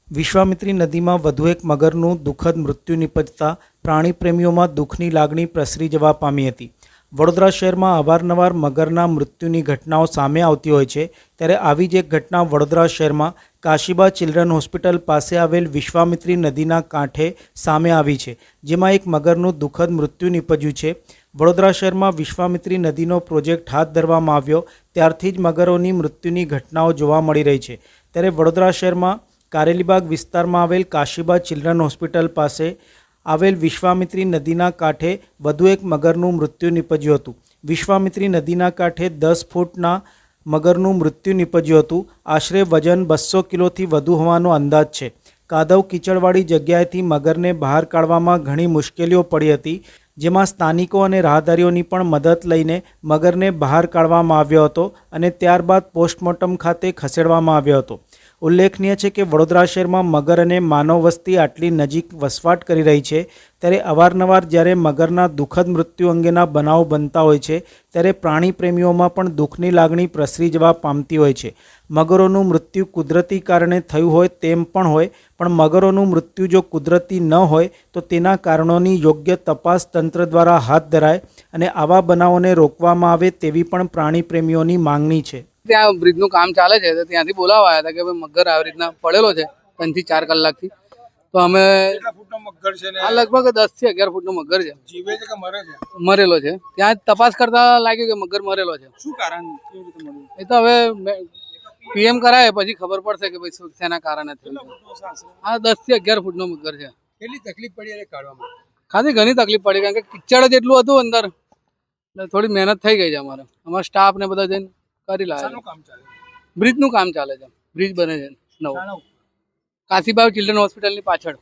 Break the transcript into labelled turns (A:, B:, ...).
A: વિશ્વામિત્રી નદીમાં વધુ એક મગરનું દુઃખદ મૃત્યુ નિપજતા પ્રાણીપ્રેમીઓમાં દુઃખની લાગણી પ્રસરી જવા પામી હતી. વડોદરા શહેરમાં અવારનવાર મગરના મૃત્યુની ઘટનાઓ સામે આવતી હોય છે, ત્યારે આવી જ એક ઘટના વડોદરા શહેરમાં કાશીબા ચિલ્ડ્રન હોસ્પિટલ પાસે આવેલ વિશ્વામિત્રી નદીના કાંઠે સામે આવી છે, જેમાં એક મગરનું દુઃખદ મૃત્યુ નિપજ્યું છે. વડોદરા શહેરમાં વિશ્વામિત્રી નદીનો પ્રોજેક્ટ હાથ ધરવામાં આવ્યો ત્યારથી જ મગરોની મૃત્યુની ઘટનાઓ જોવા મળી રહી છે. ત્યારે વડોદરા શહેરમાં કારેલીબાગ વિસ્તારમાં આવેલ કાશીબા ચિલ્ડ્રન હોસ્પિટલ પાસે આવેલ વિશ્વામિત્રી નદીના કાંઠે વધુ એક મગરનું મૃત્યુ નિપજ્યું હતું. વિશ્વામિત્રી નદીના કાંઠે 10 ફૂટના મગરનું મૃત્યુ નિપજ્યું હતું. આશરે વજન 200 કિલોથી વધુ હોવાનો અંદાજ છે. કાદવ કીચડવાળી જગ્યાએથી મગરને બહાર કાઢવામાં ઘણી મુશ્કેલીઓ પડી હતી, જેમાં સ્થાનિકો અને રાહદારીઓની પણ મદદ લઈને મગરને બહાર કાઢવામાં આવ્યો હતો અને ત્યારબાદ પોસ્ટમોર્ટમ ખાતે ખસેડવામાં આવ્યો હતો. ઉલ્લેખનીય છે કે વડોદરા શહેરમાં મગર અને માનવ વસ્તી આટલી નજીક વસવાટ કરી રહી છે, ત્યારે અવારનવાર જ્યારે મગરના દુઃખદ મૃત્યુ અંગેના બનાવો બનતા હોય છે, ત્યારે પ્રાણી પ્રેમીઓમાં પણ દુઃખની લાગણી પ્રસરી જવા પામતી હોય છે. મગરોનું મૃત્યુ કુદરતી કારણે થયું હોય તેમ પણ હોય, પણ મગરોનું મૃત્યુ જો કુદરતી ન હોય તો તેના કારણોની યોગ્ય તપાસ તંત્ર દ્વારા હાથ ધરાય અને આવા બનાવોને રોકવામાં આવે તેવી પણ પ્રાણી પ્રેમીઓની માંગણી છે.
B: ત્યાં બ્રિજનું કામ ચાલે છે, તો ત્યાંથી બોલાવા આવ્યા હતા કે ભાઈ મગર આવી રીતના પડેલો છે 3 થી 4 કલાકથી. તો અમે આ લગભગ 10 થી 11 ફૂટનો મગર છે. જીવે છે કે મરે છે? મરેલો છે. ત્યાં તપાસ કરતા લાગ્યું કે મગર મરેલો છે. શું કારણ? એ તો હવે પીએમ કરાય પછી ખબર પડશે કે ભાઈ શેના કારણે થયું. હા, 10 થી 11 ફૂટનો મગર છે. કેટલી તકલીફ પડી એને કાઢવામાં? ખાલી ઘણી તકલીફ પડી, કારણ કે કિચડ જેટલું હતું અંદર, એટલે થોડી મહેનત થઈ ગઈ છે. અમારા સ્ટાફ ને બધા જઈને કરી લાવે. બ્રિજનું કામ ચાલે છે. બ્રિજ બને છે નવો, કાશીબાગ ચિલ્ડ્રન હોસ્પિટલની પાછળ.